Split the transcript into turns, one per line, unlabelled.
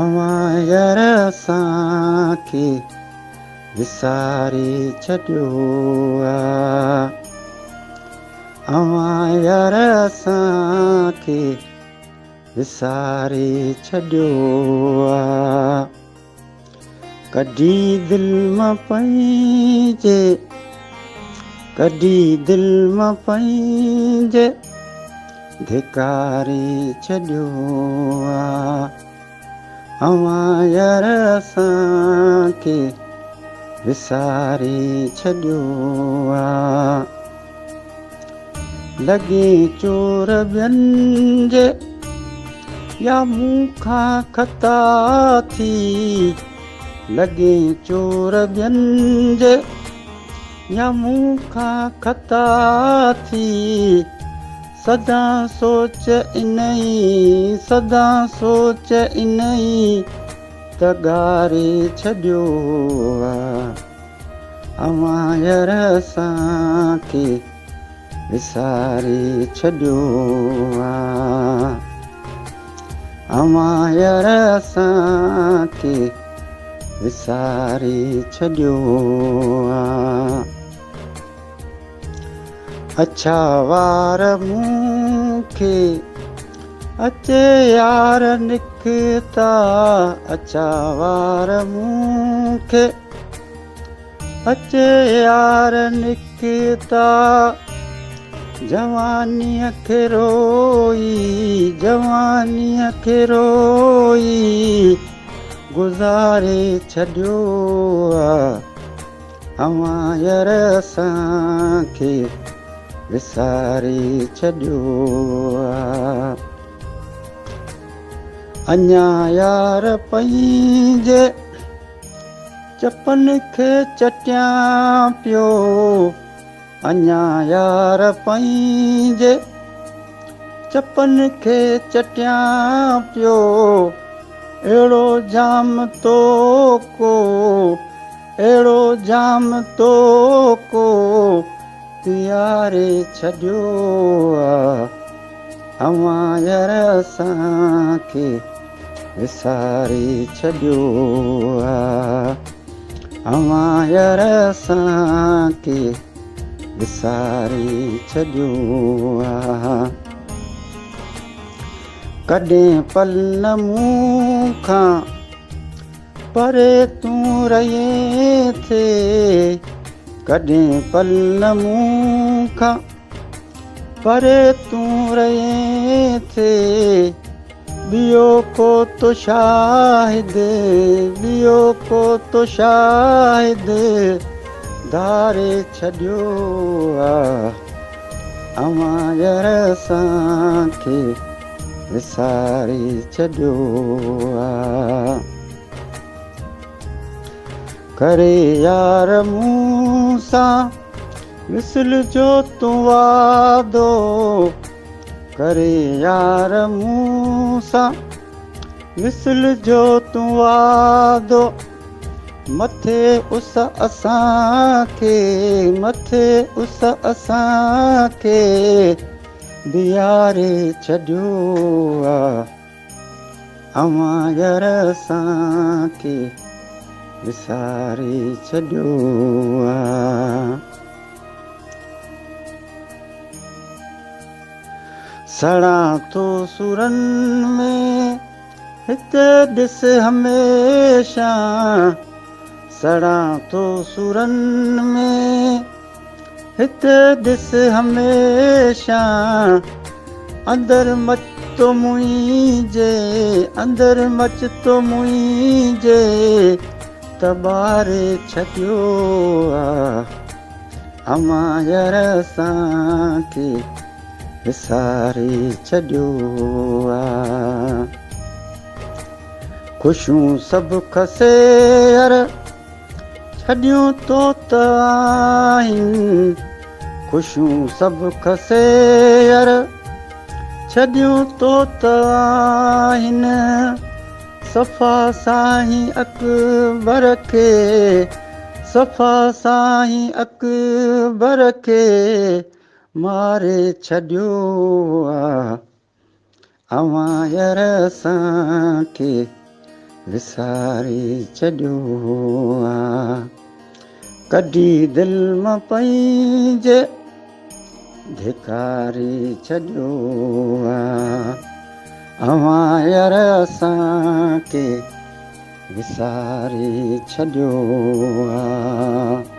अवां यार असांखे विसारे छॾियो आहे। अवां यार असांखे विसारे छॾियो आहे। कॾहिं दिलि मां पंहिंजे कॾहिं दिलि मां पंहिंजे धिकारे छॾियो आहे। अवां यार असांखे विसारे छॾियो आहे। लॻे चोर ॿियनि जे या मूंखां ख़ता थी। लॻे चोर ॿियनि जे या मूंखां ख़ता थी। सदा सोच इनई सदा सोच इनई त ॻारे छॾियो आहे। अवां यार असांखे विसारे छॾियो आहे। अवां यार असांखे विसारे छॾियो आहे। अछा वार मूंखे अचे यार निकिता। अछा वार मूंखे अचे यार निकिता। जवानीअ खे रोई जवानीअ खे रोई गुज़ारे छॾियो आहे। अवां यार असांखे विसारे छॾियो आहे। अञा यार पंहिंजे चपन खे चटियां पियो। अञा यार पंहिंजे चपन खे चटियां पियो। अहिड़ो जाम तो को अहिड़ो जाम तो को पीआरे छॾियो आहे। अवां यार असांखे विसारे छॾियो आहे। अवां यार असांखे विसारे छॾियो आहे। कॾहिं पल न मूंखां परे तूं रहे थे। कॾहिं पल न मूंखां परे तूं रहे थे। ॿियो को तो शाहिद ॿियो को तो शाहिद धारे छॾियो आहे। अवां यार असांखे विसारे छॾियो आहे। करे यार मूं सां विसल जो तूं वादो। करे यार मूं सां विसल जो तूं वादो। मथे उस असांखे मथे उस असांखे बीहारे छॾियो आहे। अवां यार असांखे विसारे छॾियो आहे। सड़ां थो सुरनि में हिते ॾिस हमेशह। सड़ां थो सुरनि में हिते ॾिस हमेशह। अंदरि मच तो मुंहिंजे अंदरि मच तो मुंहिंजे त ॿारे छॾियो आहे। अवां यार असांखे विसारे छॾियो आहे। ख़ुशियूं सभु खसे यार छॾियूं तो त आहिनि। ख़ुशियूं सभु खसे यार छॾियूं तो त आहिनि। सफ़ा साईं अकबर खे सफ़ा साईं अकबर खे मारे छॾियो आहे। अवां यार असांखे विसारे छॾियो आहे। कढी दिलि मां पंहिंजे धिकारी छॾियो आहे। अवां यार असांखे विसारे छॾियो आहे।